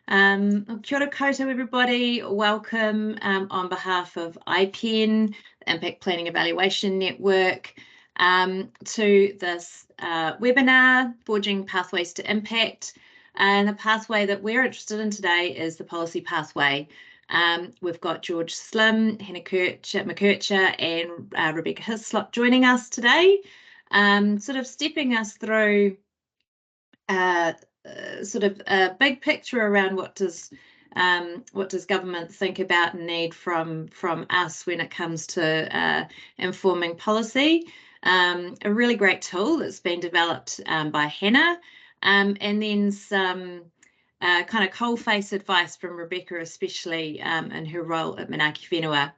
Kia ora koutou, everybody. Welcome on behalf of iPEN, the Impact Planning Evaluation Network, to this webinar, Forging Pathways to Impact. And the pathway that we're interested in today is the policy pathway. We've got George Slim, Hannah McKercher, and Rebecca Hislop joining us today, sort of stepping us through sort of a big picture around what does government think about and need from us when it comes to informing policy. A really great tool that's been developed by Hannah, and then some kind of coalface advice from Rebecca, especially in her role at Manaaki Whenua.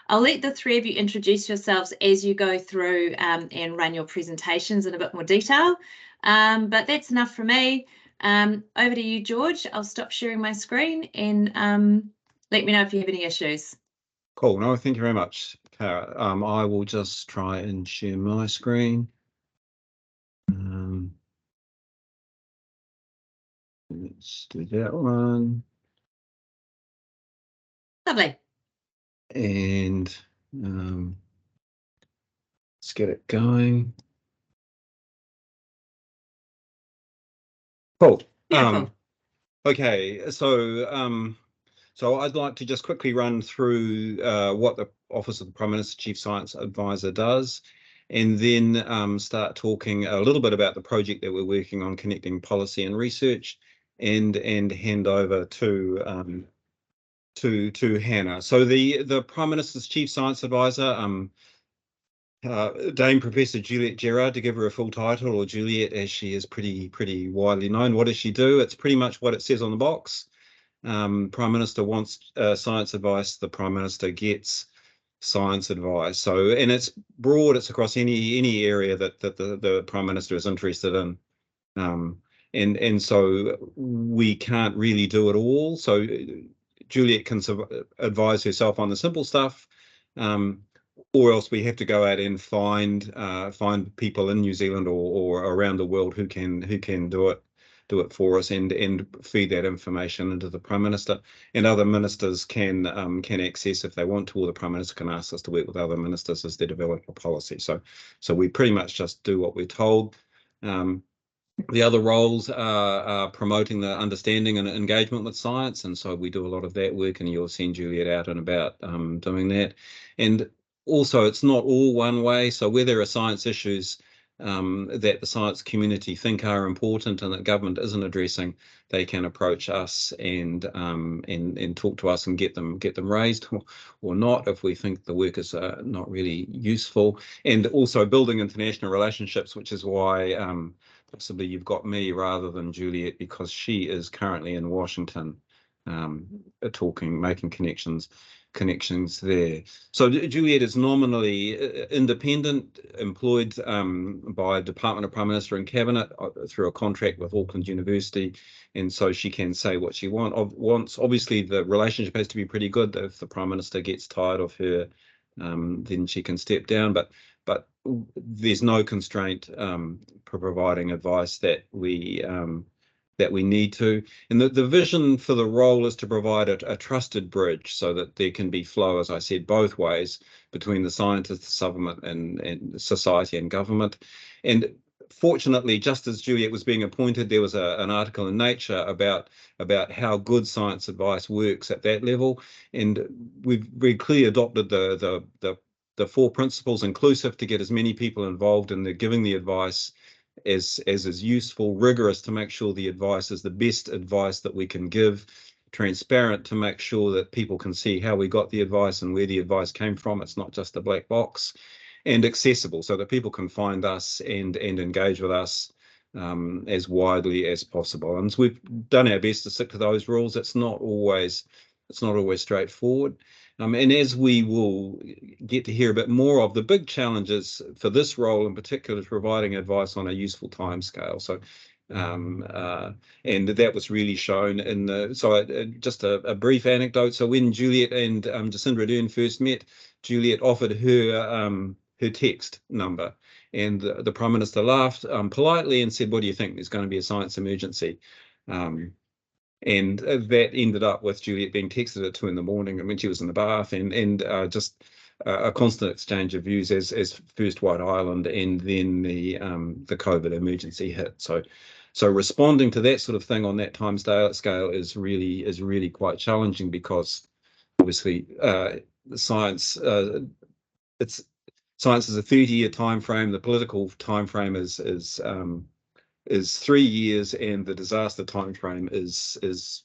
I'll let the three of you introduce yourselves as you go through and run your presentations in a bit more detail. But that's enough from me. Over to you, George. I'll stop sharing my screen and let me know if you have any issues. Cool. No, thank you very much, Cara. I will just try and share my screen. Let's do that one. Lovely. And let's get it going. Cool. Okay, so I'd like to just quickly run through what the Office of the Prime Minister Chief Science Advisor does, and then start talking a little bit about the project that we're working on, connecting policy and research, and hand over to Hannah. So the Prime Minister's Chief Science Advisor, Dame Professor Juliet Gerard, to give her a full title, or Juliet as she is pretty widely known. What does she do? It's pretty much what it says on the box. Prime Minister wants science advice, the Prime Minister gets science advice. So, and it's broad, it's across any area that the Prime Minister is interested in. And so we can't really do it all. So Juliet can advise herself on the simple stuff, or else we have to go out and find people in New Zealand or around the world who can do it for us and feed that information into the Prime Minister, and other ministers can access if they want to, or the Prime Minister can ask us to work with other ministers as they develop a policy. So we pretty much just do what we're told. The other roles are promoting the understanding and engagement with science, and so we do a lot of that work, and you'll see Juliet out and about doing that. And also, it's not all one way. So where there are science issues that the science community think are important and that government isn't addressing, they can approach us and talk to us and get them raised, or not if we think the work is not really useful. And also building international relationships, which is why possibly you've got me rather than Juliet, because she is currently in Washington making connections there. So Juliet is nominally independent, employed by Department of Prime Minister and Cabinet through a contract with Auckland University, and so she can say what she wants. Obviously, the relationship has to be pretty good. If the Prime Minister gets tired of her, then she can step down. But there's no constraint for providing advice that we need to. And the vision for the role is to provide a trusted bridge so that there can be flow, as I said, both ways between the scientists, government, and society and government. And fortunately, just as Juliet was being appointed, there was an article in Nature about how good science advice works at that level. And we've very clearly adopted the 4 principles inclusive to get as many people involved in giving the advice as is useful, rigorous to make sure the advice is the best advice that we can give, transparent to make sure that people can see how we got the advice and where the advice came from. It's not just a black box, and accessible so that people can find us and engage with us as widely as possible. And so we've done our best to stick to those rules. It's not always straightforward. And as we will get to hear a bit more of, the big challenges for this role in particular is providing advice on a useful timescale. So, and that was really shown in just a brief anecdote. So when Juliet and Jacinda Ardern first met, Juliet offered her text number, and the Prime Minister laughed politely and said, "What do you think? There's going to be a science emergency." And that ended up with Juliet being texted at 2 in the morning and when she was in the bath, and just a constant exchange of views as first White Island and then the COVID emergency hit. So responding to that sort of thing on that time scale is really quite challenging, because obviously science science is a 30-year time frame. The political time frame is 3 years, and the disaster time frame is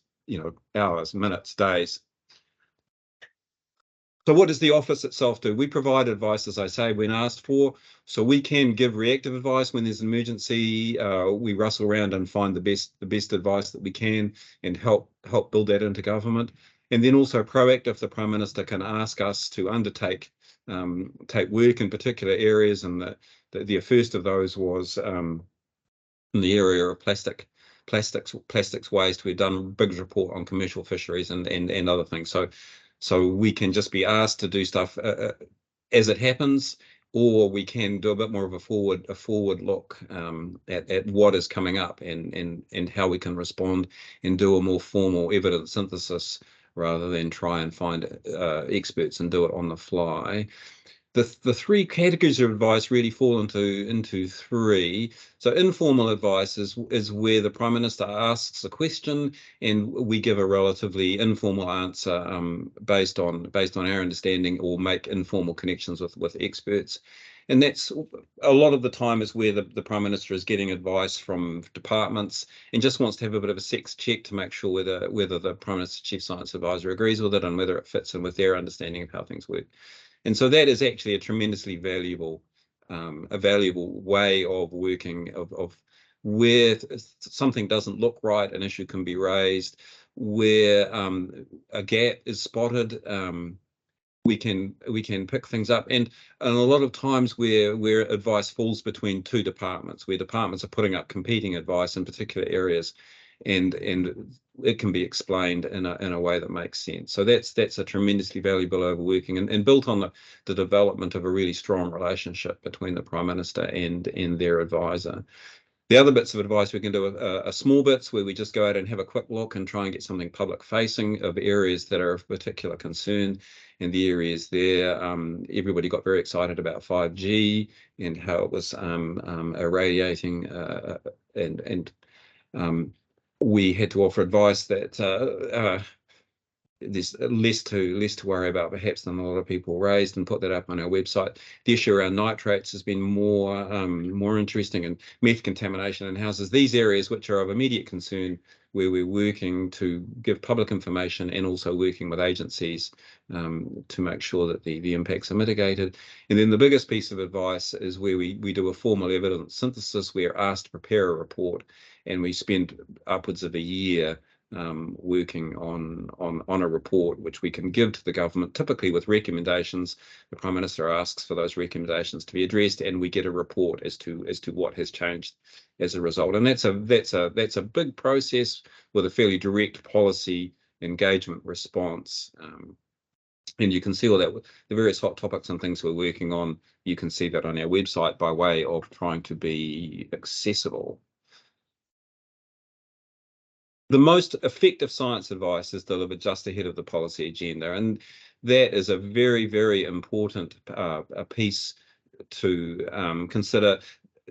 hours, minutes, days. So what does the office itself do? We provide advice, as I say, when asked for. So we can give reactive advice when there's an emergency. We rustle around and find the best advice that we can and help build that into government. And then also proactive, the Prime Minister can ask us to undertake take work in particular areas, and the first of those was in the area of plastics waste. We've done a big report on commercial fisheries and other things. So we can just be asked to do stuff as it happens, or we can do a bit more of a forward look at what is coming up and how we can respond and do a more formal evidence synthesis rather than try and find experts and do it on the fly. The three categories of advice really fall into three. So informal advice is where the Prime Minister asks a question and we give a relatively informal answer based on our understanding, or make informal connections with experts. And that's a lot of the time is where the Prime Minister is getting advice from departments and just wants to have a bit of a sense check to make sure whether the Prime Minister's Chief Science Advisor agrees with it and whether it fits in with their understanding of how things work. And so that is actually a tremendously valuable way of working, of where something doesn't look right, an issue can be raised, where a gap is spotted. We can pick things up, and a lot of times where advice falls between two departments, where departments are putting up competing advice in particular areas, and it can be explained in a way that makes sense. So that's a tremendously valuable overworking, and built on the development of a really strong relationship between the Prime Minister and their advisor. The other bits of advice we can do are small bits where we just go out and have a quick look and try and get something public facing of areas that are of particular concern. And the areas there, everybody got very excited about 5G and how it was irradiating, and we had to offer advice that there's less to worry about perhaps than a lot of people raised, and put that up on our website. The issue around nitrates has been more interesting, and meth contamination in houses. These areas which are of immediate concern, where we're working to give public information and also working with agencies to make sure that the impacts are mitigated. And then the biggest piece of advice is where we do a formal evidence synthesis. We're asked to prepare a report, and we spend upwards of a year working on a report which we can give to the government, typically with recommendations. The Prime Minister asks for those recommendations to be addressed, and we get a report as to what has changed as a result. And that's a big process with a fairly direct policy engagement response. And you can see all that, the various hot topics and things we're working on. You can see that on our website by way of trying to be accessible. The most effective science advice is delivered just ahead of the policy agenda, and that is a very, very important piece to consider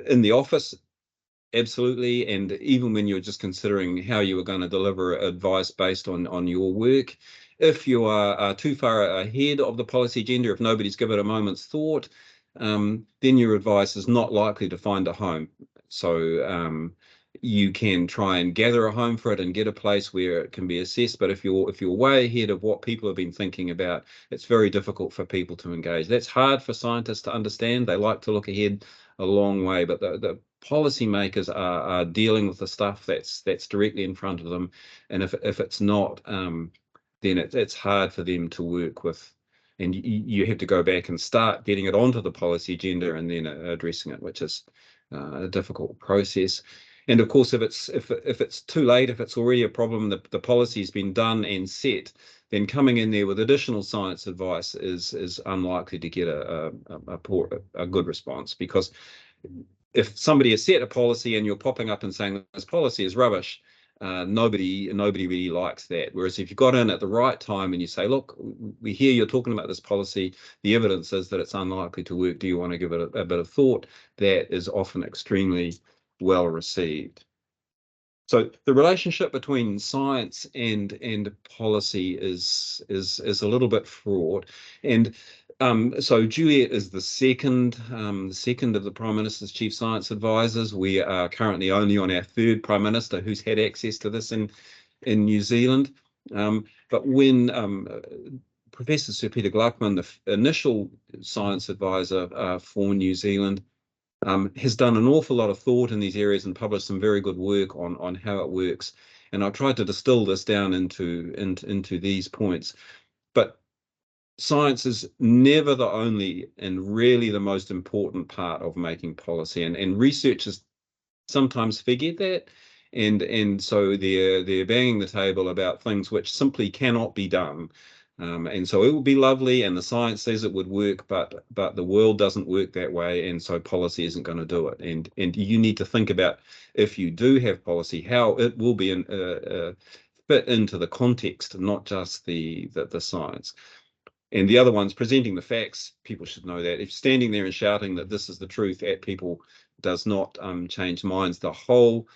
in the office. Absolutely, and even when you're just considering how you are going to deliver advice based on your work. If you are too far ahead of the policy agenda, if nobody's given it a moment's thought, then your advice is not likely to find a home. So you can try and gather a home for it and get a place where it can be assessed. But if you're way ahead of what people have been thinking about, it's very difficult for people to engage. That's hard for scientists to understand. They like to look ahead a long way, but the policymakers are dealing with the stuff that's directly in front of them, and if it's not, then it's hard for them to work with, and you have to go back and start getting it onto the policy agenda and then addressing it, which is a difficult process. And of course, if it's too late, if it's already a problem, the policy's been done and set, then coming in there with additional science advice is unlikely to get a good response, because if somebody has set a policy and you're popping up and saying this policy is rubbish, nobody really likes that. Whereas if you got in at the right time and you say, look, we hear you're talking about this policy, the evidence is that it's unlikely to work, do you want to give it a bit of thought? That is often extremely well received. So the relationship between science and policy is a little bit fraught, and so Juliet is the second of the Prime Minister's chief science advisors. We are currently only on our third Prime Minister who's had access to this in New Zealand. But when Professor Sir Peter Gluckman, the initial science advisor for New Zealand, has done an awful lot of thought in these areas and published some very good work on how it works. And I've tried to distill this down into these points. But science is never the only and really the most important part of making policy. And researchers sometimes forget that. And so they're banging the table about things which simply cannot be done. And so it would be lovely, and the science says it would work, but the world doesn't work that way, and so policy isn't going to do it. And you need to think about, if you do have policy, how it will be fit into the context, not just the science. And the other one's presenting the facts. People should know that. If standing there and shouting that this is the truth at people does not change minds, the whole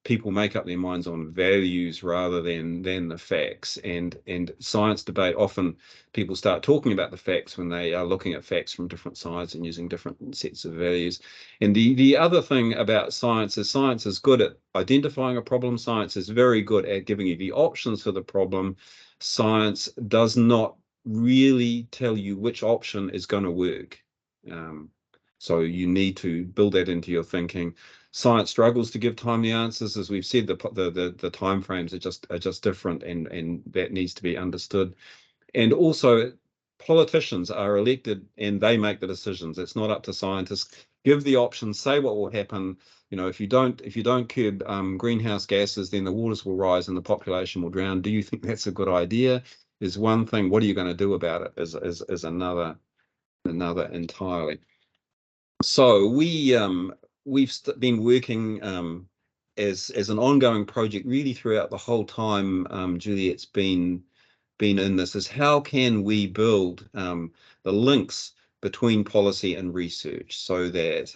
people make up their minds on values rather than the facts. And science debate, often people start talking about the facts when they are looking at facts from different sides and using different sets of values. And the other thing about science is good at identifying a problem. Science is very good at giving you the options for the problem. Science does not really tell you which option is going to work. So you need to build that into your thinking. Science struggles to give timely answers, as we've said. The time frames are just different, and that needs to be understood. And also, politicians are elected and they make the decisions. It's not up to scientists. Give the options, say what will happen. You know, if you don't curb greenhouse gases, then the waters will rise and the population will drown. Do you think that's a good idea? Is one thing. What are you going to do about it? Is another entirely. So we've been working as an ongoing project really throughout the whole time Juliet's been in this, is how can we build the links between policy and research, so that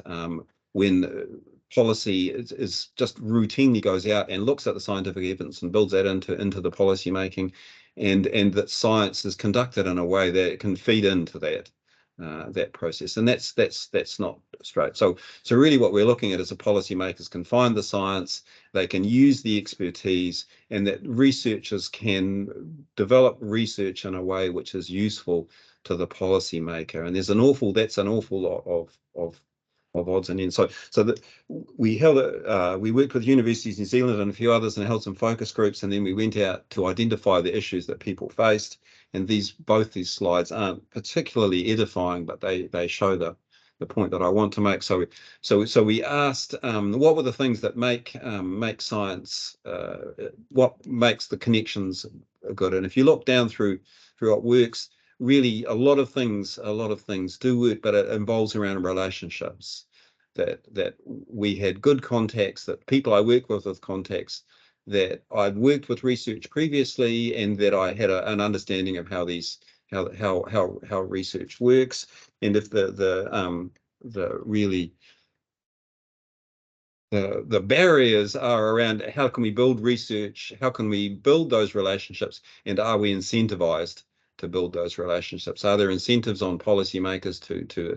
when policy is just routinely goes out and looks at the scientific evidence and builds that into the policy making, and that science is conducted in a way that it can feed into that process. And that's not straight. So really what we're looking at is that policymakers can find the science, they can use the expertise, and that researchers can develop research in a way which is useful to the policymaker. And that's an awful lot of odds and ends. So that we worked with universities in New Zealand and a few others and held some focus groups, and then we went out to identify the issues that people faced. And both these slides aren't particularly edifying, but they show the point that I want to make. So we asked what were the things that make science, what makes the connections good. And if you look down through what works, really a lot of things do work, but it involves around relationships. That we had good contacts, that people I work with contacts, that I'd worked with research previously, and that I had an understanding of how research works. And if the barriers are around how can we build research, how can we build those relationships, and are we incentivized to build those relationships? Are there incentives on policymakers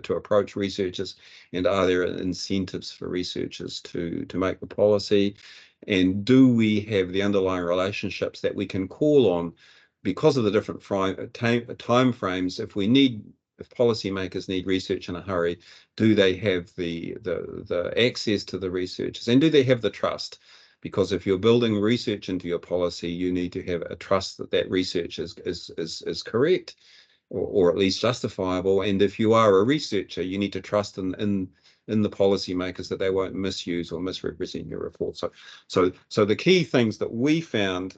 to approach researchers, and are there incentives for researchers to make the policy? And do we have the underlying relationships that we can call on because of the different time frames? If policymakers need research in a hurry, do they have the access to the researchers, and do they have the trust? Because if you're building research into your policy, you need to have a trust that research is correct, or at least justifiable. And if you are a researcher, you need to trust in the policymakers that they won't misuse or misrepresent your report. So the key things that we found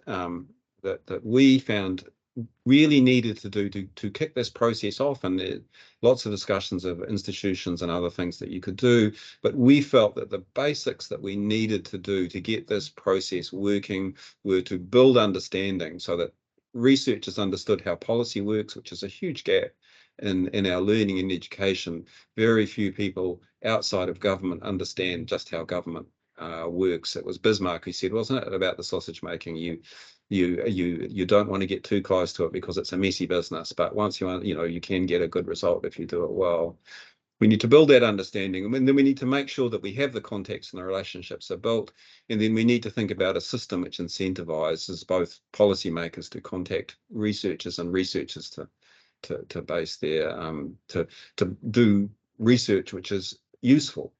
really needed to do to kick this process off, and lots of discussions of institutions and other things that you could do, but we felt that the basics that we needed to do to get this process working were to build understanding so that researchers understood how policy works, which is a huge gap in our learning and education. Very few people outside of government understand just how government works. It was Bismarck who said, wasn't it, about the sausage making, you don't want to get too close to it because it's a messy business, but once you can get a good result if you do it well. We need to build that understanding, and then we need to make sure that we have the context and the relationships are built, and then we need to think about a system which incentivizes both policymakers to contact researchers and researchers to base their to do research which is useful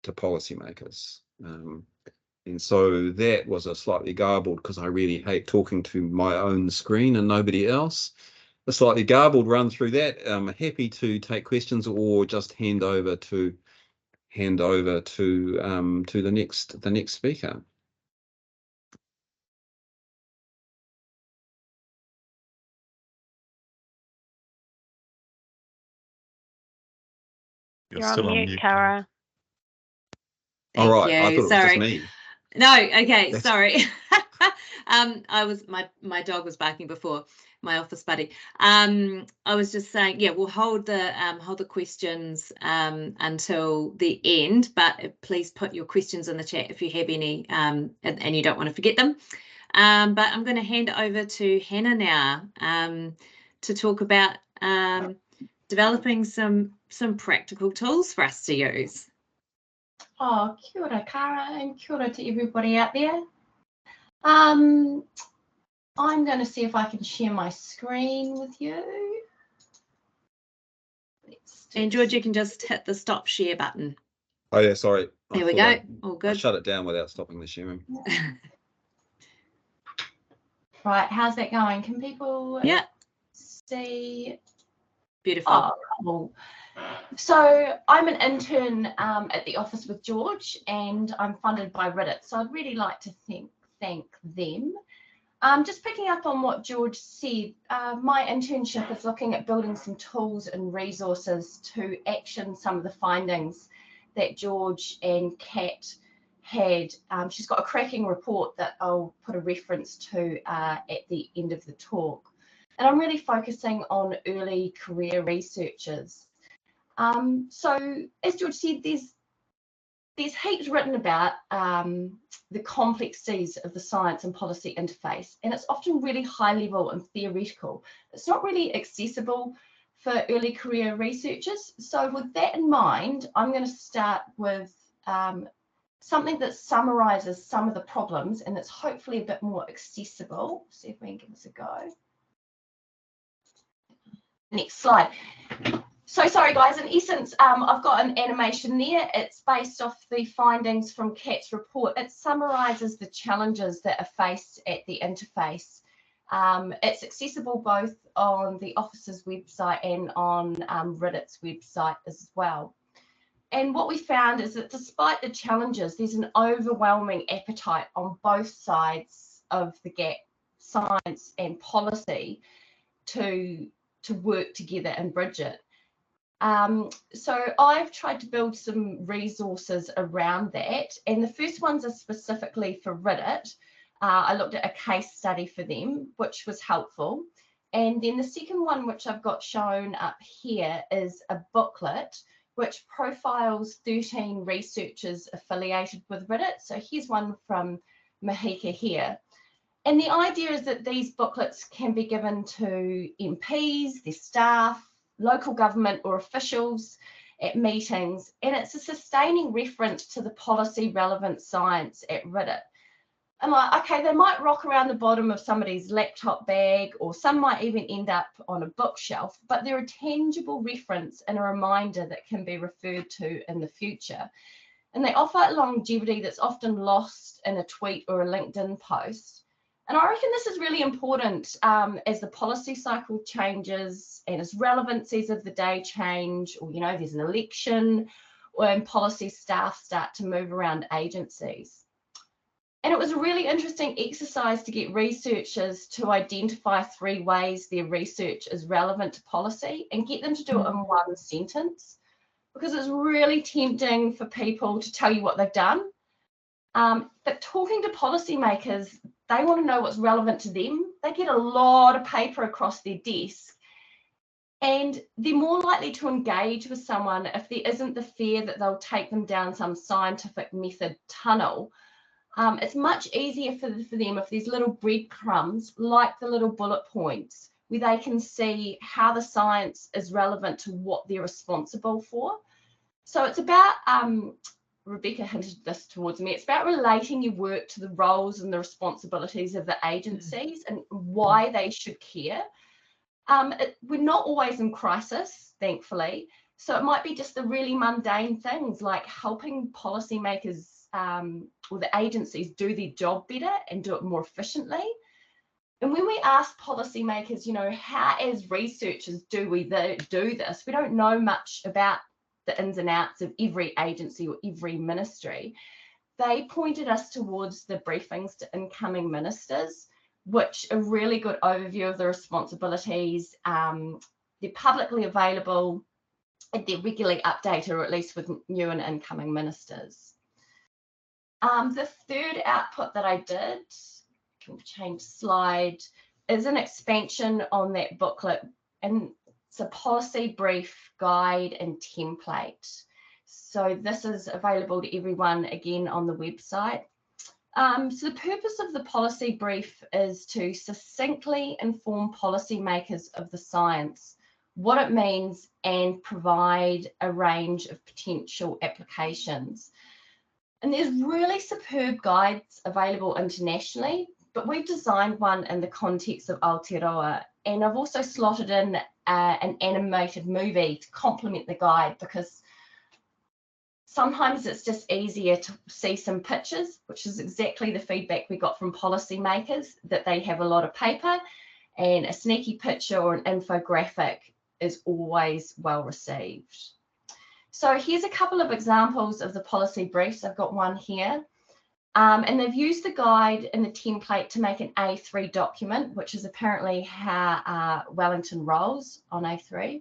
to policymakers. And so that was a slightly garbled, because I really hate talking to my own screen and nobody else. A slightly garbled run through that. I'm happy to take questions or just hand over to the next speaker. You're still on mute, Cara. Thank All right, you. I thought Sorry. It was just me. No, okay, sorry. My dog was barking before, my office buddy. I was just saying, yeah, we'll hold the questions until the end, but please put your questions in the chat if you have any, and you don't want to forget them. But I'm going to hand it over to Hannah now to talk about developing some practical tools for us to use. Oh, kia ora, Cara, and kia ora to everybody out there. I'm going to see if I can share my screen with you. And George, you can just hit the stop share button. Oh yeah, sorry. There we go. All good. I shut it down without stopping the sharing. Right, how's that going? Can people see? Beautiful. Oh, cool. So I'm an intern at the office with George, and I'm funded by Reddit. So I'd really like to thank them. Just picking up on what George said, my internship is looking at building some tools and resources to action some of the findings that George and Kat had. She's got a cracking report that I'll put a reference to at the end of the talk. And I'm really focusing on early career researchers. So as George said, there's heaps written about the complexities of the science and policy interface, and it's often really high level and theoretical. It's not really accessible for early career researchers. So with that in mind, I'm going to start with something that summarizes some of the problems, and it's hopefully a bit more accessible. See if we can give this a go. Next slide. So sorry guys, in essence, I've got an animation there. It's based off the findings from Kat's report. It summarises the challenges that are faced at the interface. It's accessible both on the office's website and on Reddit's website as well. And what we found is that despite the challenges, there's an overwhelming appetite on both sides of the gap, science and policy, to work together and bridge it. So I've tried to build some resources around that, and the first ones are specifically for Reddit. I looked at a case study for them, which was helpful. And then the second one, which I've got shown up here, is a booklet which profiles 13 researchers affiliated with Reddit. So here's one from Mahika here. And the idea is that these booklets can be given to MPs, their staff, local government or officials at meetings, and it's a sustaining reference to the policy relevant science at Reddit. And like, okay, they might rock around the bottom of somebody's laptop bag, or some might even end up on a bookshelf, but they're a tangible reference and a reminder that can be referred to in the future. And they offer longevity that's often lost in a tweet or a LinkedIn post. And I reckon this is really important as the policy cycle changes and as relevancies of the day change, or, you know, there's an election, or when policy staff start to move around agencies. And it was a really interesting exercise to get researchers to identify 3 ways their research is relevant to policy and get them to do it in 1 sentence, because it's really tempting for people to tell you what they've done. But talking to policymakers, they want to know what's relevant to them. They get a lot of paper across their desk, and they're more likely to engage with someone if there isn't the fear that they'll take them down some scientific method tunnel. It's much easier for them if there's little breadcrumbs, like the little bullet points, where they can see how the science is relevant to what they're responsible for. So it's about, Rebecca hinted this towards me, it's about relating your work to the roles and the responsibilities of the agencies and why they should care. We're not always in crisis, thankfully, so it might be just the really mundane things like helping policymakers or the agencies do their job better and do it more efficiently. And when we ask policymakers, you know, how as researchers do we do this, we don't know much about the ins and outs of every agency or every ministry. They pointed us towards the briefings to incoming ministers, which are a really good overview of the responsibilities. They're publicly available and they're regularly updated, or at least with new and incoming ministers. The third output that I did, can change slide, is an expansion on that booklet, and it's a policy brief, guide and template. So this is available to everyone again on the website. So the purpose of the policy brief is to succinctly inform policymakers of the science, what it means, and provide a range of potential applications. And there's really superb guides available internationally, but we've designed one in the context of Aotearoa, and I've also slotted in an animated movie to complement the guide, because sometimes it's just easier to see some pictures, which is exactly the feedback we got from policymakers, that they have a lot of paper, and a sneaky picture or an infographic is always well received. So here's a couple of examples of the policy briefs. I've got one here. And they've used the guide and the template to make an A3 document, which is apparently how Wellington rolls on A3.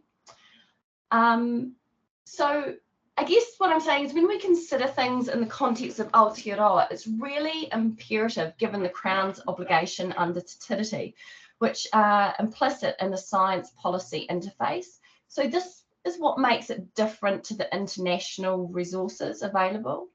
So I guess what I'm saying is, when we consider things in the context of Aotearoa, it's really imperative, given the Crown's obligation under Te Tiriti, which are implicit in the science policy interface. So this is what makes it different to the international resources available.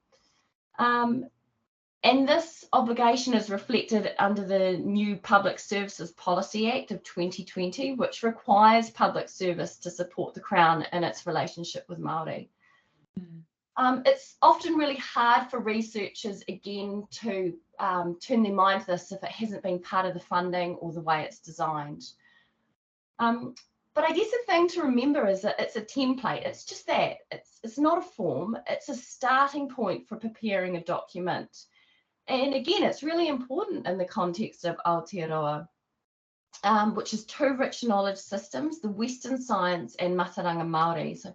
And this obligation is reflected under the new Public Services Policy Act of 2020, which requires public service to support the Crown in its relationship with Māori. It's often really hard for researchers, again, to turn their mind to this if it hasn't been part of the funding or the way it's designed. But I guess the thing to remember is that it's a template. It's just that. It's not a form. It's a starting point for preparing a document. And again, it's really important in the context of Aotearoa, which is 2 rich knowledge systems, the Western science and Mataranga Māori. So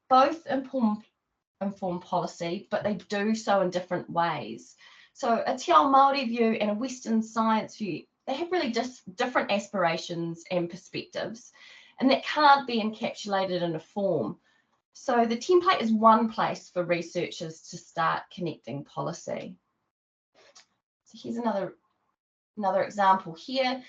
both inform policy, but they do so in different ways. So a Te Ao Māori view and a Western science view, they have really just different aspirations and perspectives, and that can't be encapsulated in a form. So the template is one place for researchers to start connecting policy. So here's another example here.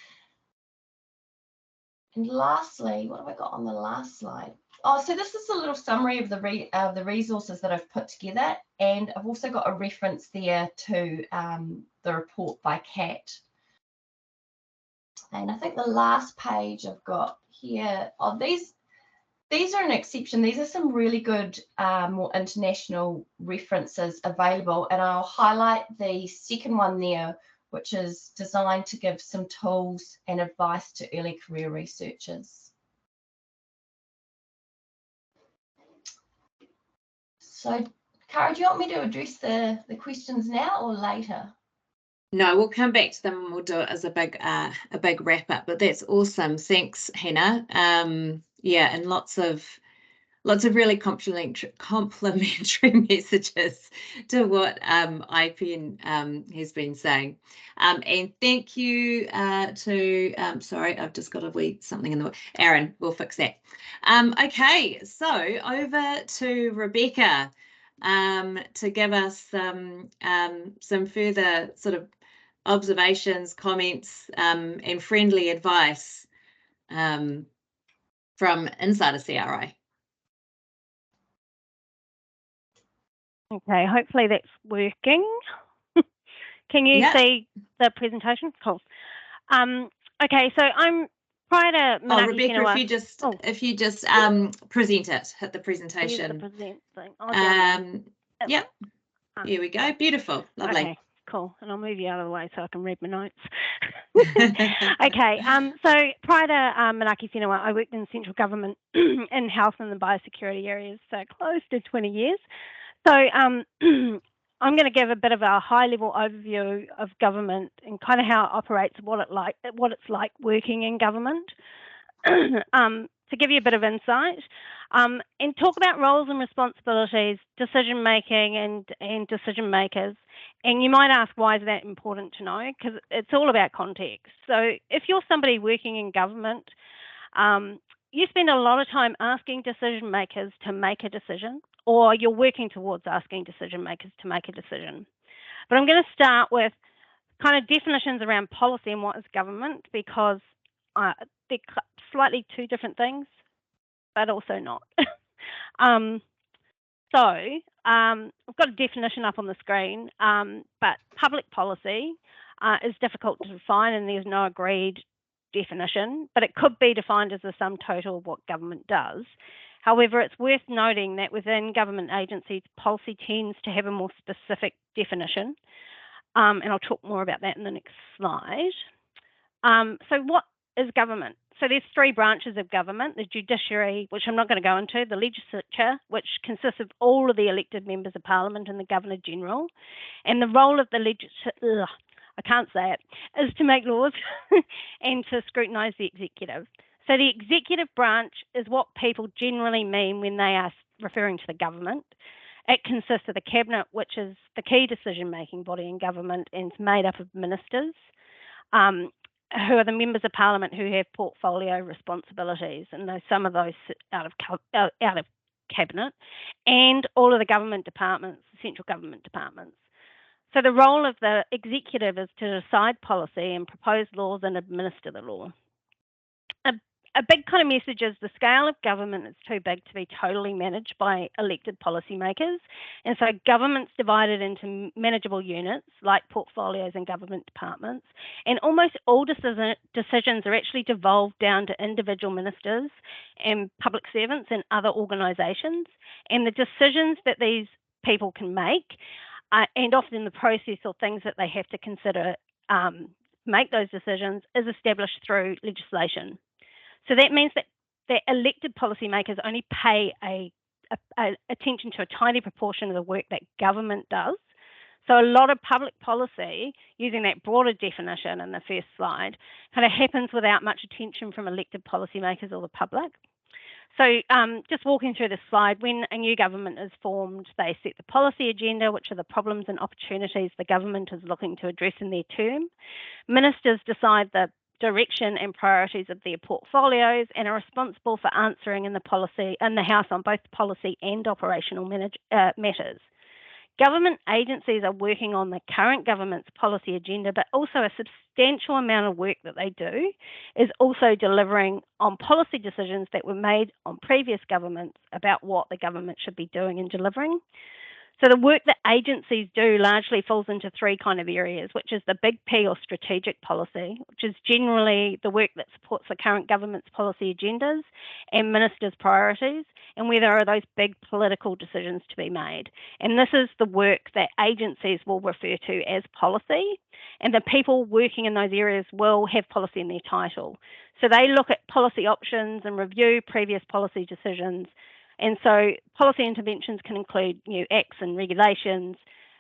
And lastly, what have I got on the last slide? Oh, so this is a little summary of the resources that I've put together, and I've also got a reference there to the report by Kat. And I think the last page I've got here, these are an exception. These are some really good, more international references available, and I'll highlight the second one there, which is designed to give some tools and advice to early career researchers. So, Cara, do you want me to address the questions now or later? No, we'll come back to them and we'll do it as a big wrap up. But that's awesome. Thanks, Hannah. Yeah, and lots of lots of really complimentary messages to what iPEN has been saying. And thank you to, sorry, I've just got something in the way. Aaron, we'll fix that. Okay, so over to Rebecca to give us some further sort of observations, comments, and friendly advice from inside a CRI. Okay, hopefully that's working. Can you see the presentation? Cool. Okay, so I'm prior to Manaki Rebecca, Whenua, if you just present it, hit the presentation. Use the present thing. Yep. Here we go. Beautiful. Lovely. Okay, cool. And I'll move you out of the way so I can read my notes. Okay, so prior to Manaki Whenua, I worked in central government in health and the biosecurity areas, so close to 20 years. So I'm going to give a bit of a high-level overview of government and kind of how it operates, what it's like working in government, to give you a bit of insight, and talk about roles and responsibilities, decision-making and decision-makers. And you might ask, why is that important to know? Because it's all about context. So if you're somebody working in government, you spend a lot of time asking decision-makers to make a decision, or you're working towards asking decision makers to make a decision. But I'm going to start with kind of definitions around policy and what is government, because they're slightly two different things, but also not. So I've got a definition up on the screen, but public policy is difficult to define and there's no agreed definition, but it could be defined as the sum total of what government does. However, it's worth noting that within government agencies, policy tends to have a more specific definition, and I'll talk more about that in the next slide. So what is government? So there's three branches of government: the judiciary, which I'm not going to go into, the legislature, which consists of all of the elected members of parliament and the governor general, and the role of the legislature, I can't say it, is to make laws and to scrutinise the executive. So the executive branch is what people generally mean when they are referring to the government. It consists of the cabinet, which is the key decision-making body in government, and it's made up of ministers, who are the members of parliament who have portfolio responsibilities, and some of those sit out of cabinet, and all of the government departments, central government departments. So the role of the executive is to decide policy and propose laws and administer the law. A big kind of message is the scale of government is too big to be totally managed by elected policymakers. And so government's divided into manageable units like portfolios and government departments. And almost all decisions are actually devolved down to individual ministers and public servants and other organisations. And the decisions that these people can make, and often the process or things that they have to consider make those decisions, is established through legislation. So that means that elected policymakers only pay attention to a tiny proportion of the work that government does. So a lot of public policy, using that broader definition in the first slide, kind of happens without much attention from elected policymakers or the public. So just walking through this slide, when a new government is formed, they set the policy agenda, which are the problems and opportunities the government is looking to address in their term. Ministers decide the direction and priorities of their portfolios and are responsible for answering in the House on both policy and operational matters. Government agencies are working on the current government's policy agenda, but also a substantial amount of work that they do is also delivering on policy decisions that were made on previous governments about what the government should be doing and delivering. So the work that agencies do largely falls into three kind of areas, which is the big P or strategic policy, which is generally the work that supports the current government's policy agendas and ministers' priorities, and where there are those big political decisions to be made. And this is the work that agencies will refer to as policy, and the people working in those areas will have policy in their title. So they look at policy options and review previous policy decisions. And so policy interventions can include new acts and regulations,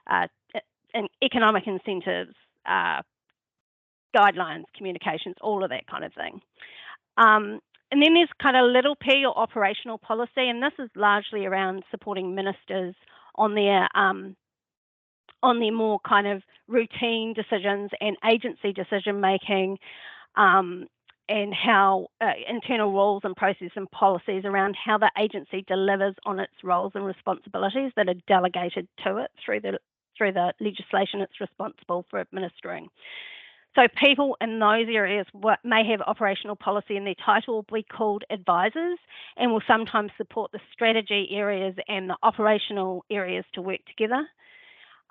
and economic incentives, guidelines, communications, all of that kind of thing. And then there's kind of little p, or operational policy, and this is largely around supporting ministers on their more kind of routine decisions and agency decision making, and how internal rules and processes and policies around how the agency delivers on its roles and responsibilities that are delegated to it through the legislation it's responsible for administering. So people in those areas may have operational policy in their title, will be called advisors, and will sometimes support the strategy areas and the operational areas to work together.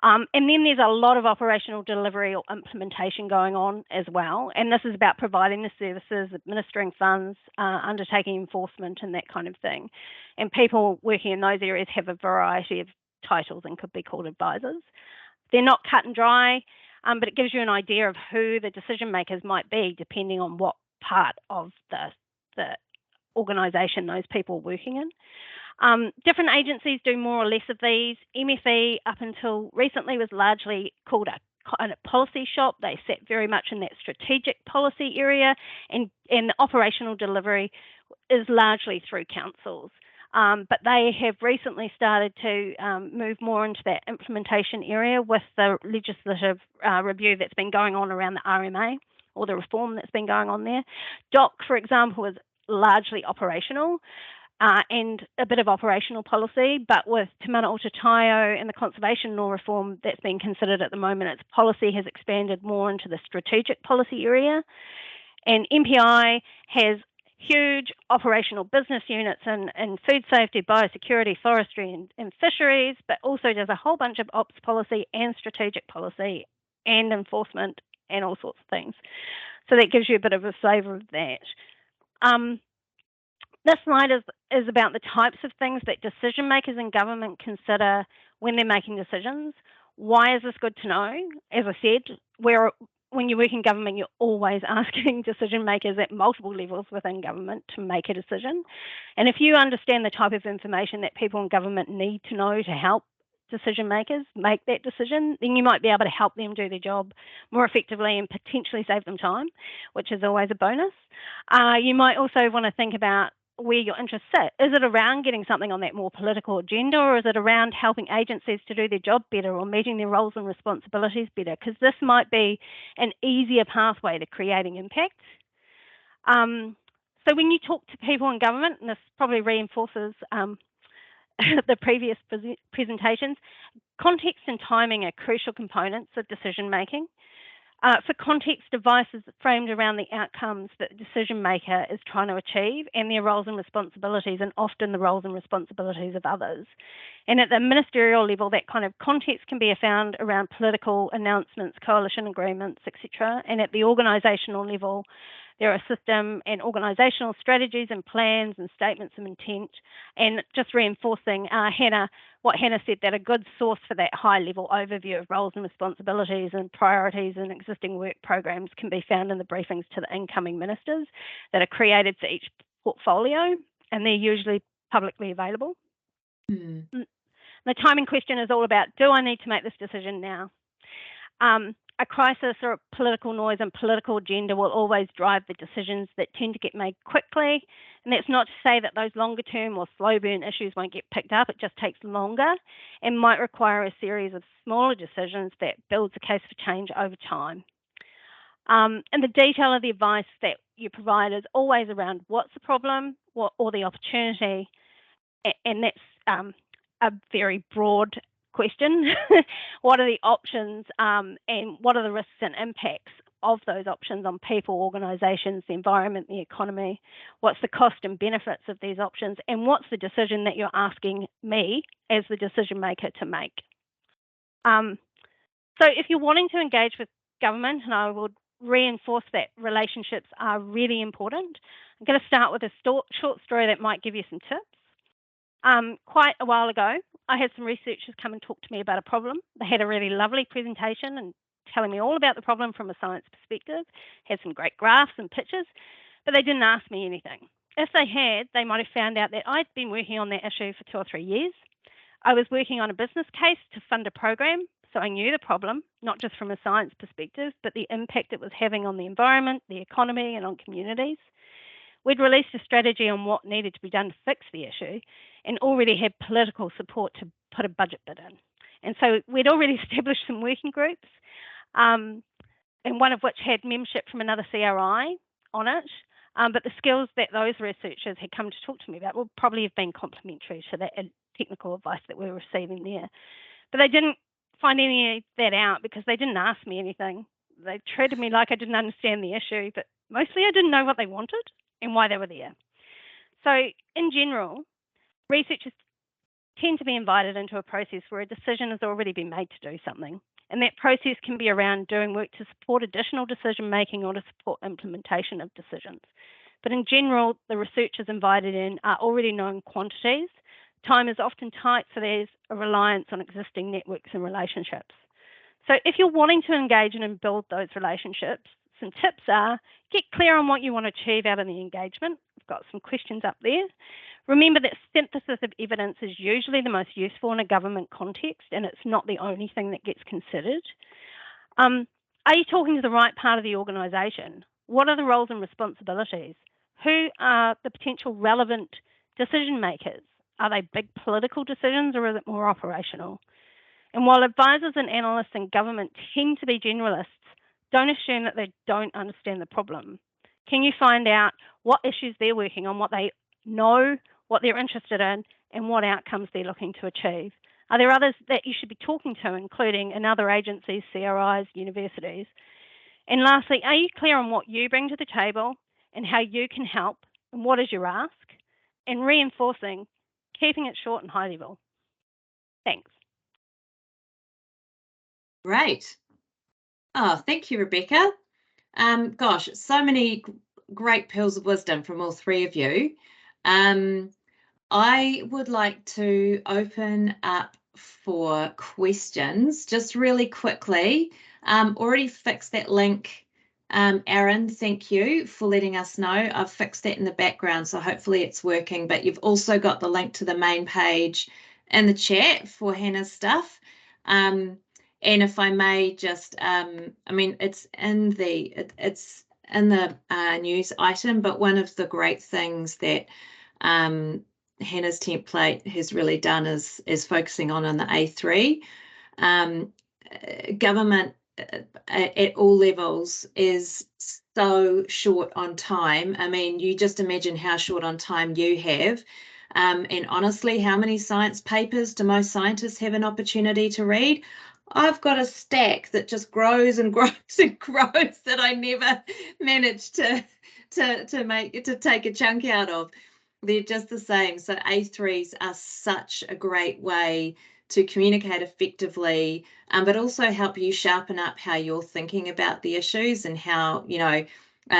And then there's a lot of operational delivery or implementation going on as well. And this is about providing the services, administering funds, undertaking enforcement and that kind of thing. And people working in those areas have a variety of titles and could be called advisors. They're not cut and dry, but it gives you an idea of who the decision makers might be, depending on what part of the organisation those people are working in. Different agencies do more or less of these. MFE, up until recently, was largely called a kind of policy shop. They sat very much in that strategic policy area, and the operational delivery is largely through councils. But they have recently started to move more into that implementation area with the legislative review that's been going on around the RMA, or the reform that's been going on there. DOC, for example, is largely operational. And a bit of operational policy, but with Te Mana o Te Taio and the conservation law reform that's being considered at the moment, its policy has expanded more into the strategic policy area. And MPI has huge operational business units in food safety, biosecurity, forestry and fisheries, but also does a whole bunch of ops policy and strategic policy and enforcement and all sorts of things. So that gives you a bit of a flavour of that. This slide is about the types of things that decision makers in government consider when they're making decisions. Why is this good to know? As I said, when you work in government, you're always asking decision makers at multiple levels within government to make a decision. And if you understand the type of information that people in government need to know to help decision makers make that decision, then you might be able to help them do their job more effectively and potentially save them time, which is always a bonus. You might also want to think about where your interests sit. Is it around getting something on that more political agenda, or is it around helping agencies to do their job better or meeting their roles and responsibilities better? Because this might be an easier pathway to creating impact. So when you talk to people in government, and this probably reinforces the previous presentations, context and timing are crucial components of decision making. For context, advice is framed around the outcomes that the decision maker is trying to achieve and their roles and responsibilities, and often the roles and responsibilities of others. And at the ministerial level, that kind of context can be found around political announcements, coalition agreements, etc. And at the organisational level, there are system and organisational strategies and plans and statements of intent. And just reinforcing what Hannah said, that a good source for that high-level overview of roles and responsibilities and priorities and existing work programs can be found in the briefings to the incoming ministers that are created for each portfolio, and they're usually publicly available. The timing question is all about, do I need to make this decision now? A crisis or a political noise and political agenda will always drive the decisions that tend to get made quickly. And that's not to say that those longer term or slow burn issues won't get picked up. It just takes longer and might require a series of smaller decisions that builds a case for change over time. And the detail of the advice that you provide is always around what's the problem or the opportunity. And that's a very broad question. What are the options and what are the risks and impacts of those options on people, organisations, the environment, the economy? What's the cost and benefits of these options? And what's the decision that you're asking me as the decision maker to make? So if you're wanting to engage with government, and I would reinforce that relationships are really important, I'm going to start with a short story that might give you some tips. Quite a while ago, I had some researchers come and talk to me about a problem. They had a really lovely presentation and telling me all about the problem from a science perspective, had some great graphs and pictures, but they didn't ask me anything. If they had, they might have found out that I'd been working on that issue for 2 or 3 years. I was working on a business case to fund a program, so I knew the problem, not just from a science perspective, but the impact it was having on the environment, the economy, and on communities. we'd released a strategy on what needed to be done to fix the issue and already had political support to put a budget bid in. And so we'd already established some working groups, and one of which had membership from another CRI on it. But the skills that those researchers had come to talk to me about would probably have been complementary to that technical advice that we were receiving there. But they didn't find any of that out because they didn't ask me anything. They treated me like I didn't understand the issue, but mostly I didn't know what they wanted and why they were there. So in general, researchers tend to be invited into a process where a decision has already been made to do something. And that process can be around doing work to support additional decision making or to support implementation of decisions. But in general, the researchers invited in are already known quantities. Time is often tight, so there's a reliance on existing networks and relationships. So if you're wanting to engage in and build those relationships, some tips are get clear on what you want to achieve out of the engagement. I've got some questions up there. Remember that synthesis of evidence is usually the most useful in a government context, and it's not the only thing that gets considered. Are you talking to the right part of the organisation? What are the roles and responsibilities? Who are the potential relevant decision makers? Are they big political decisions or is it more operational? And while advisors and analysts in government tend to be generalists, don't assume that they don't understand the problem. Can you find out what issues they're working on, what they know, what they're interested in, and what outcomes they're looking to achieve? Are there others that you should be talking to, including in other agencies, CRIs, universities? And lastly, are you clear on what you bring to the table and how you can help, and what is your ask? And reinforcing, keeping it short and high level. Thanks. Great. Oh, thank you, Rebecca. Gosh, so many great pearls of wisdom from all three of you. I would like to open up for questions just really quickly. Already fixed that link. Aaron, thank you for letting us know. I've fixed that in the background, so hopefully it's working, but you've also got the link to the main page in the chat for Hannah's stuff. And if I may just, I mean, it's in the news item, but one of the great things that Hannah's template has really done is focusing on the A3. Government at all levels is so short on time. I mean, you just imagine how short on time you have. And honestly, how many science papers do most scientists have an opportunity to read? I've got a stack that just grows and grows and grows that I never managed to take a chunk out of. They're just the same. So A3s are such a great way to communicate effectively, but also help you sharpen up how you're thinking about the issues and how, you know,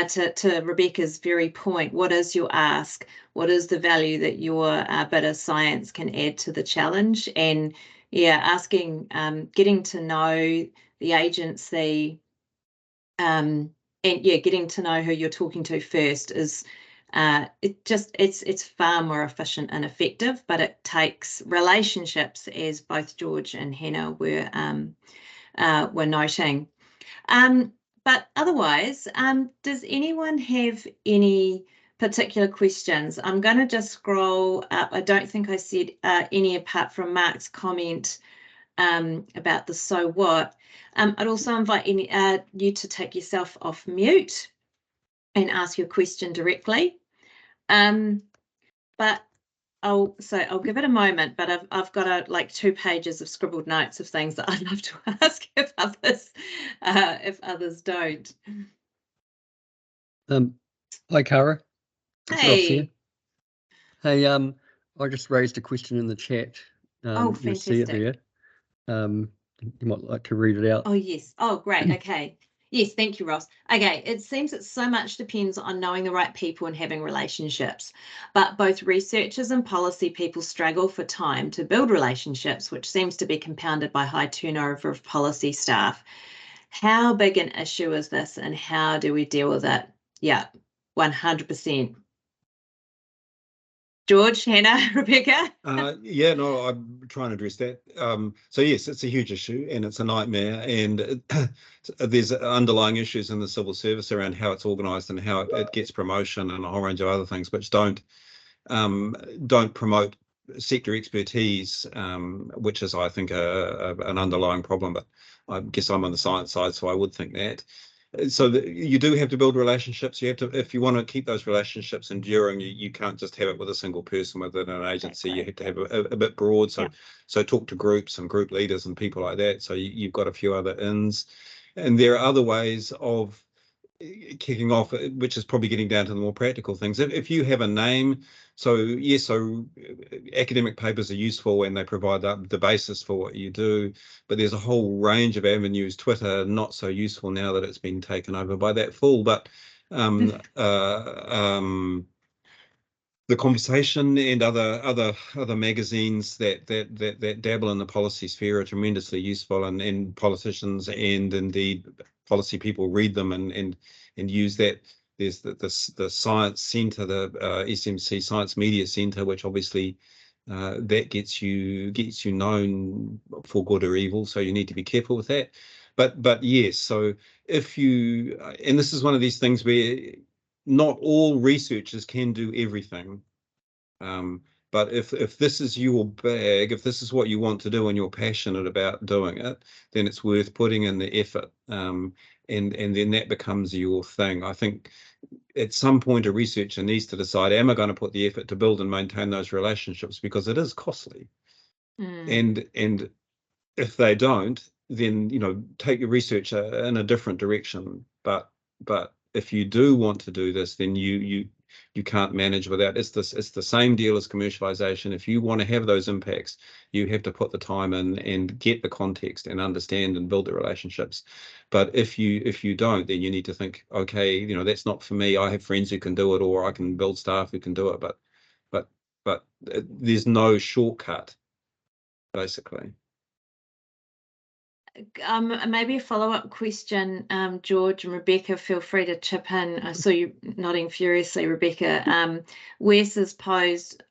to Rebecca's very point, what is your ask? What is the value that your bit of science can add to the challenge? And yeah, asking, getting to know the agency, and yeah, getting to know who you're talking to first is it's far more efficient and effective, but it takes relationships, as both George and Hannah were noting. But otherwise, does anyone have any particular questions? I'm going to just scroll up. I don't think I said any apart from Mark's comment about the so what. I'd also invite you to take yourself off mute and ask your question directly. But I'll give it a moment, but I've got like 2 pages of scribbled notes of things that I'd love to ask if others don't. Hi, Cara. It's Ross here. Hey. Hey, I just raised a question in the chat. Oh, you'll see it fantastic. there. You might like to read it out. Oh, yes. Oh, great. Okay. Yes, thank you, Ross. Okay, it seems that so much depends on knowing the right people and having relationships, but both researchers and policy people struggle for time to build relationships, which seems to be compounded by high turnover of policy staff. How big an issue is this and how do we deal with it? Yeah, 100%. George, Hannah, Rebecca? Yeah, no, I'm trying to address that. So yes, it's a huge issue and it's a nightmare, and there's underlying issues in the civil service around how it's organised and how it gets promotion and a whole range of other things which don't promote sector expertise, which is, I think, an underlying problem. But I guess I'm on the science side, so I would think that. So you do have to build relationships. You have to, if you want to keep those relationships enduring, you can't just have it with a single person within an agency. You have to have a bit broad. So talk to groups and group leaders and people like that. So you've got a few other ins, and there are other ways of kicking off, which is probably getting down to the more practical things. If you have a name, so yes, so academic papers are useful and they provide the basis for what you do, but there's a whole range of avenues. Twitter, not so useful now that it's been taken over by that fool, but The Conversation and other magazines that dabble in the policy sphere are tremendously useful, and politicians and indeed policy people read them and use that. There's the Science Centre, the SMC Science Media Centre, which obviously that gets you known for good or evil, so you need to be careful with that. But yes, so if you, and this is one of these things where not all researchers can do everything. But if this is your bag, if this is what you want to do and you're passionate about doing it, then it's worth putting in the effort. And then that becomes your thing. I think at some point a researcher needs to decide, am I going to put the effort to build and maintain those relationships, because it is costly. And if they don't, then take your research in a different direction. But if you do want to do this, then you can't manage without. It's the same deal as commercialization. If you want to have those impacts, you have to put the time in and get the context and understand and build the relationships. But if you don't, then you need to think, okay, that's not for me. I have friends who can do it, or I can build staff who can do it. But there's no shortcut, basically. Maybe a follow-up question, George and Rebecca, feel free to chip in. I saw you nodding furiously, Rebecca. Wes has posed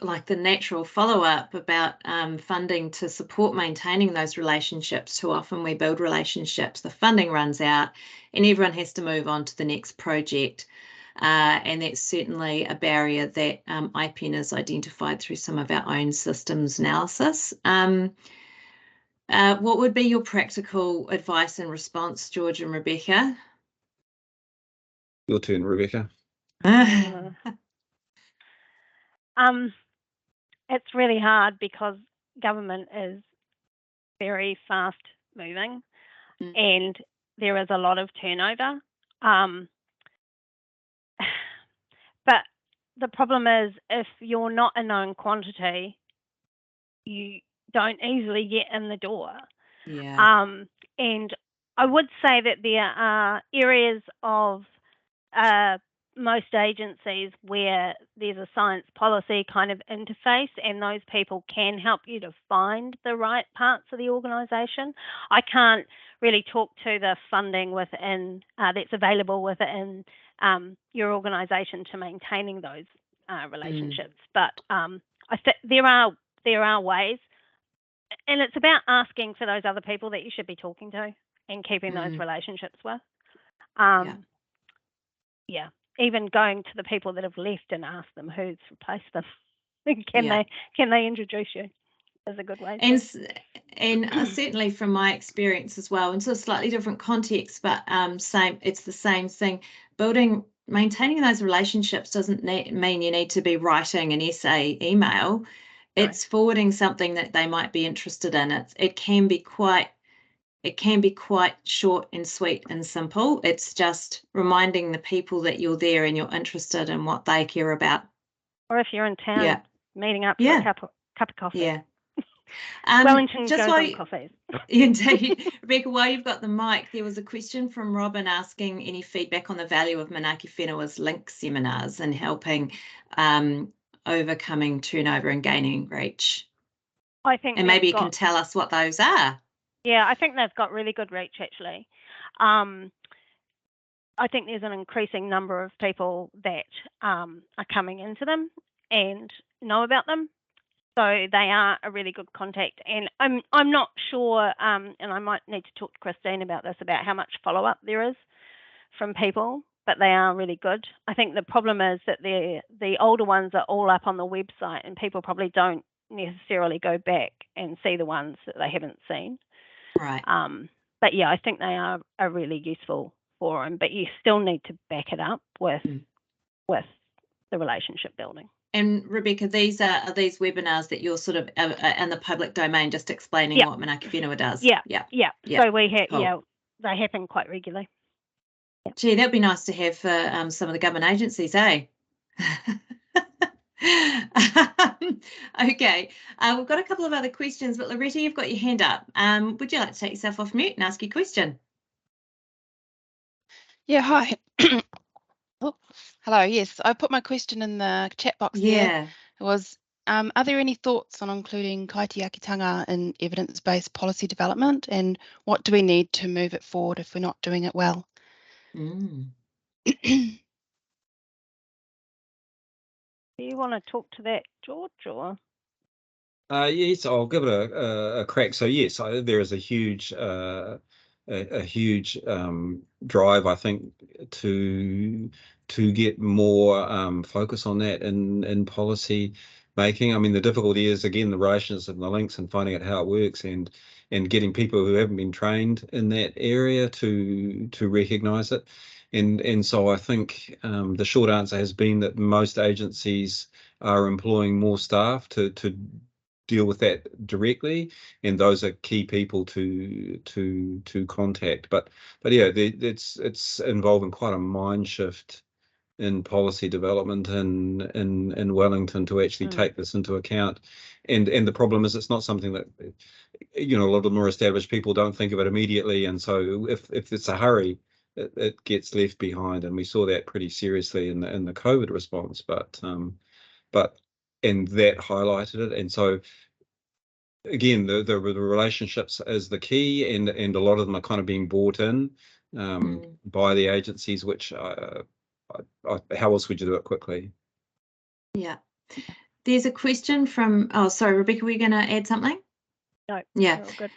like the natural follow-up about funding to support maintaining those relationships. Too often we build relationships, the funding runs out, and everyone has to move on to the next project. And that's certainly a barrier that iPEN has identified through some of our own systems analysis. What would be your practical advice and response, George and Rebecca? Your turn, Rebecca. It's really hard because government is very fast moving and there is a lot of turnover. But the problem is, if you're not a known quantity, you don't easily get in the door. Yeah. And I would say that there are areas of most agencies where there's a science policy kind of interface, and those people can help you to find the right parts of the organisation. I can't really talk to the funding within that's available within your organisation to maintaining those relationships, but I think there are ways, and it's about asking for those other people that you should be talking to and keeping those relationships with. Yeah, even going to the people that have left and ask them who's replaced them. Can they introduce you? Is a good way. And certainly from my experience as well, into a slightly different context, but it's the same thing. Maintaining those relationships doesn't mean you need to be writing an essay email. It's forwarding something that they might be interested in. It can be quite short and sweet and simple. It's just reminding the people that you're there and you're interested in what they care about. Or if you're in town, meeting up for a cup of coffee. Yeah. Wellington goes on coffees. Indeed. Rebecca, while you've got the mic, there was a question from Robin asking any feedback on the value of Manaaki Whenua's link seminars and helping overcoming turnover and gaining reach. I think, and maybe you can tell us what those are. Yeah, I think they've got really good reach, actually. I think there's an increasing number of people that are coming into them, and know about them. So they are a really good contact, and I'm not sure, and I might need to talk to Christine about this, about how much follow-up there is from people, but they are really good. I think the problem is that the older ones are all up on the website, and people probably don't necessarily go back and see the ones that they haven't seen. Right. But yeah, I think they are a really useful forum, but you still need to back it up with the relationship building. And Rebecca, these are these webinars that you're sort of in the public domain, just explaining what Manaaki Whenua does. Yeah. So we have, cool. they happen quite regularly. Gee, that'd be nice to have for some of the government agencies, eh? Okay, we've got a couple of other questions, but Loretta, you've got your hand up. Would you like to take yourself off mute and ask your question? Yeah, hi. Oh, hello, yes, I put my question in the chat box there. Yeah. It was, are there any thoughts on including kaitiakitanga in evidence-based policy development, and what do we need to move it forward if we're not doing it well? Mm. Do you want to talk to that, George, or? Yes, I'll give it a crack. So yes, there is a huge drive, I think, to get more focus on that in policy making. I mean, the difficulty is, again, the relationships and the links and finding out how it works, and getting people who haven't been trained in that area to recognise it. And so I think the short answer has been that most agencies are employing more staff to deal with that directly, and those are key people to contact. But yeah, it's involving quite a mind shift in policy development in Wellington to actually take this into account. And the problem is, it's not something that, you know, a lot of more established people don't think of it immediately, and so if it's a hurry, it gets left behind. And we saw that pretty seriously in the COVID response, but and that highlighted it. And so again, the relationships is the key, and a lot of them are kind of being bought in by the agencies, which how else would you do it quickly? Yeah. There's a question from, oh, sorry, Rebecca, were you going to add something? No. Yeah. Good.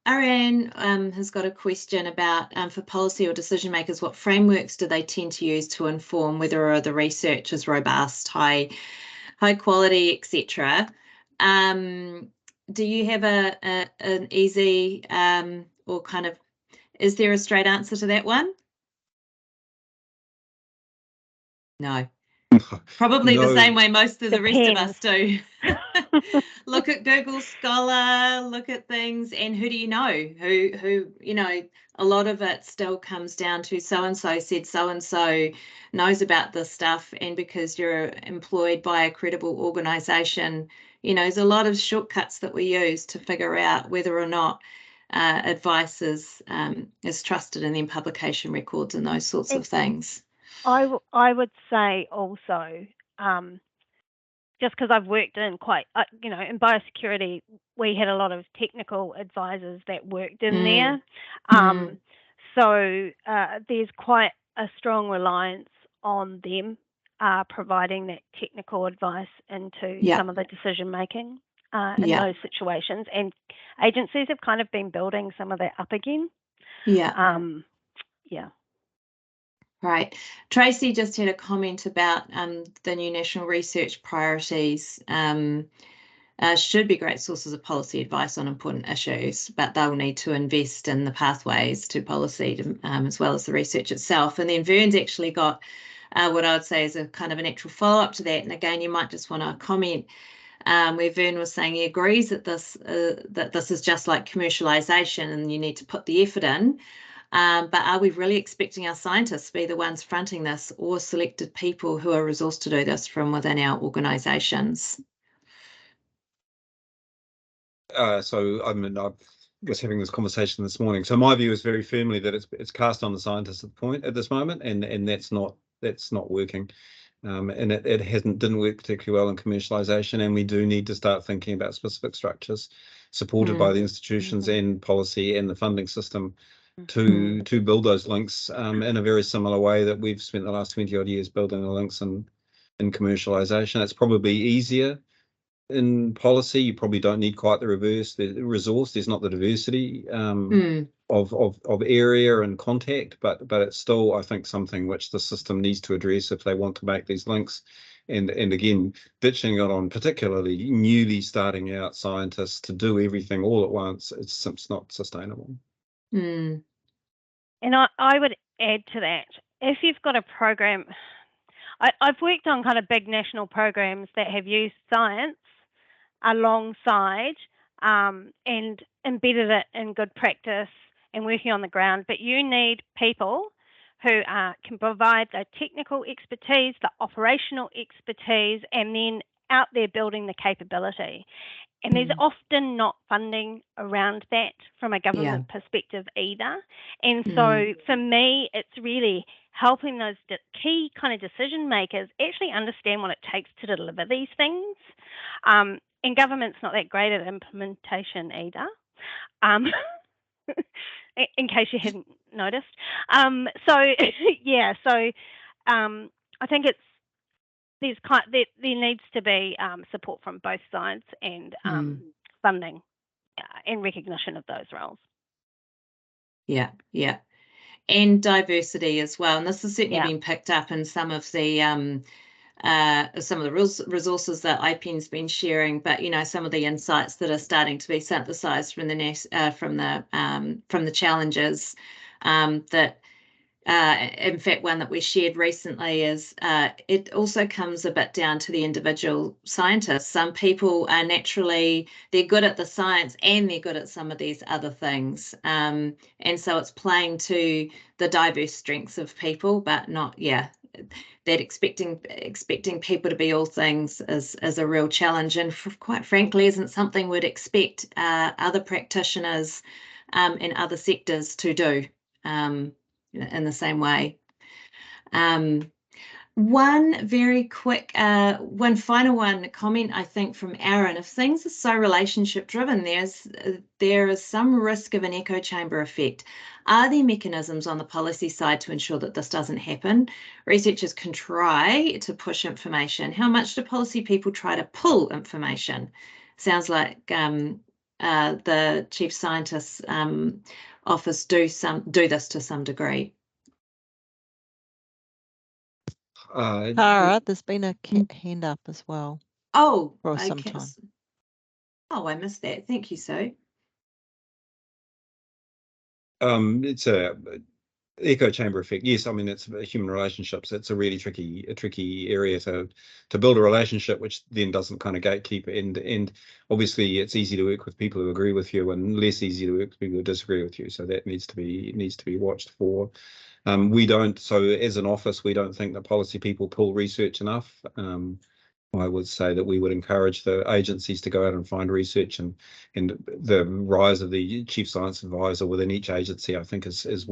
Ariane has got a question about, for policy or decision makers, what frameworks do they tend to use to inform whether the research is robust, high quality, etc.? Do you have an easy or kind of, is there a straight answer to that one? No. Probably the same way most of the rest of us do. Look at Google Scholar, look at things, and who do you know? Who you know, a lot of it still comes down to so-and-so said so-and-so knows about this stuff, and because you're employed by a credible organisation, you know, there's a lot of shortcuts that we use to figure out whether or not advice is trusted, and then publication records and those sorts of things. I would say also, just because I've worked in quite, you know, in biosecurity, we had a lot of technical advisors that worked in there. So there's quite a strong reliance on them providing that technical advice into some of the decision making in those situations. And agencies have kind of been building some of that up again. Yeah. Right. Tracy just had a comment about the new national research priorities should be great sources of policy advice on important issues, but they'll need to invest in the pathways to policy as well as the research itself. And then Vern's actually got what I would say is a kind of an actual follow-up to that. And again, you might just want to comment where Vern was saying he agrees that this is just like commercialisation and you need to put the effort in. But are we really expecting our scientists to be the ones fronting this, or selected people who are resourced to do this from within our organisations? So I mean, I was having this conversation this morning. So my view is very firmly that it's cast on the scientists at this moment, and that's not working. And it didn't work particularly well in commercialisation, and we do need to start thinking about specific structures supported by the institutions and policy and the funding system to build those links in a very similar way that we've spent the last 20 odd years building the links in commercialisation. It's probably easier in policy. You probably don't need quite the resource. There's not the diversity of area and contact, but it's still, I think, something which the system needs to address if they want to make these links. And again, ditching it on particularly newly starting out scientists to do everything all at once, it's not sustainable. Mm. And I would add to that, if you've got a program, I've worked on kind of big national programs that have used science alongside and embedded it in good practice and working on the ground, but you need people who can provide the technical expertise, the operational expertise, and then out there building the capability. And there's often not funding around that from a government perspective either. And so for me, it's really helping those key kind of decision makers actually understand what it takes to deliver these things. And government's not that great at implementation either. In case you hadn't noticed. I think there needs to be support from both sides and funding and recognition of those roles. Yeah, and diversity as well. And this has certainly been picked up in some of the resources that iPEN's been sharing, but some of the insights that are starting to be synthesized from the challenges that in fact, one that we shared recently is it also comes a bit down to the individual scientists. Some people are they're good at the science and they're good at some of these other things. And so it's playing to the diverse strengths of people, but not, that expecting people to be all things is a real challenge, and quite frankly isn't something we'd expect other practitioners in other sectors to do in the same way. One very quick, one final comment, I think, from Aaron. If things are so relationship driven, there is some risk of an echo chamber effect. Are there mechanisms on the policy side to ensure that this doesn't happen? Researchers can try to push information. How much do policy people try to pull information? Sounds like the Chief Scientist's office do this to some degree. Tara, there's been a hand up as well. Oh, for some time. Oh, I missed that. Thank you, Sue. It's a echo chamber effect. Yes, I mean it's human relationships. It's a really tricky area to build a relationship, which then doesn't kind of gatekeep. And obviously, it's easy to work with people who agree with you, and less easy to work with people who disagree with you. So that needs to be watched for. We don't. So as an office, we don't think that policy people pull research enough. I would say that we would encourage the agencies to go out and find research, and the rise of the chief science advisor within each agency, I think, is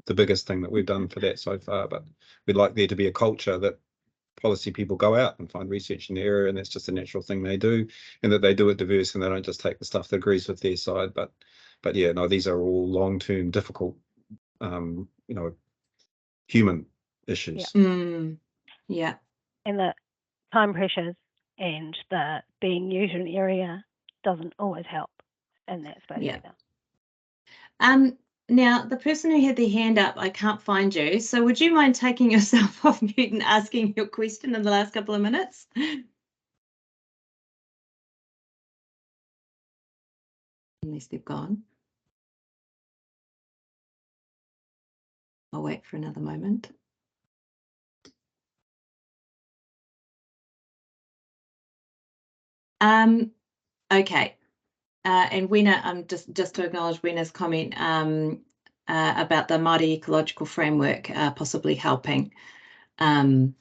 the biggest thing that we've done for that so far. But we'd like there to be a culture that policy people go out and find research in the area, and that's just a natural thing they do, and that they do it diverse, and they don't just take the stuff that agrees with their side. But yeah, no, these are all long-term, difficult, human issues. Yeah. And the time pressures and the being new to an area doesn't always help in that space either. Now, the person who had their hand up, I can't find you. So would you mind taking yourself off mute and asking your question in the last couple of minutes? Unless they've gone. I'll wait for another moment. Okay. And Wena, just to acknowledge Wena's comment about the Māori ecological framework possibly helping. Thank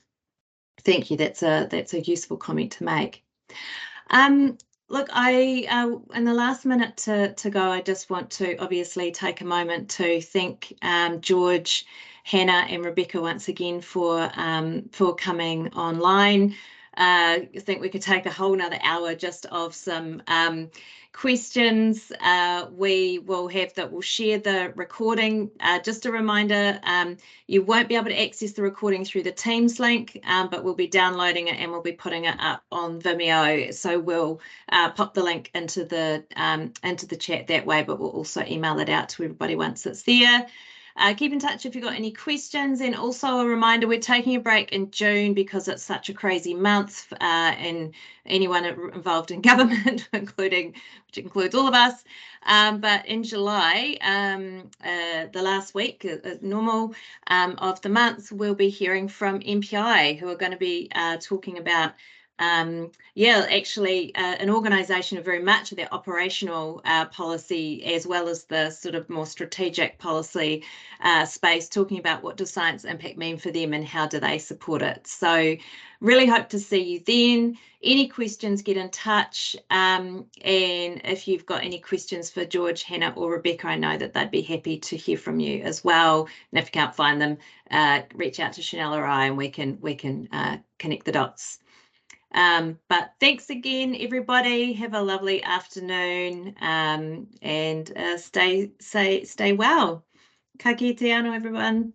you. That's a useful comment to make. Look, in the last minute to go, I just want to obviously take a moment to thank George, Hannah, and Rebecca once again for coming online. I think we could take a whole nother hour just of some questions. We'll share the recording. Just a reminder, you won't be able to access the recording through the Teams link, but we'll be downloading it and we'll be putting it up on Vimeo. So we'll pop the link into the chat that way, but we'll also email it out to everybody once it's there. Keep in touch if you've got any questions, and also a reminder, we're taking a break in June because it's such a crazy month, and anyone involved in government, which includes all of us. But in July, the last week, normal of the month, we'll be hearing from MPI, who are going to be talking about actually an organisation of very much of their operational policy, as well as the sort of more strategic policy space, talking about what does science impact mean for them and how do they support it. So really hope to see you then. Any questions, get in touch. And if you've got any questions for George, Hannah or Rebecca, I know that they'd be happy to hear from you as well. And if you can't find them, reach out to Chanel or I and we can connect the dots. But thanks again, everybody. Have a lovely afternoon, and stay well. Ka kite anō, everyone.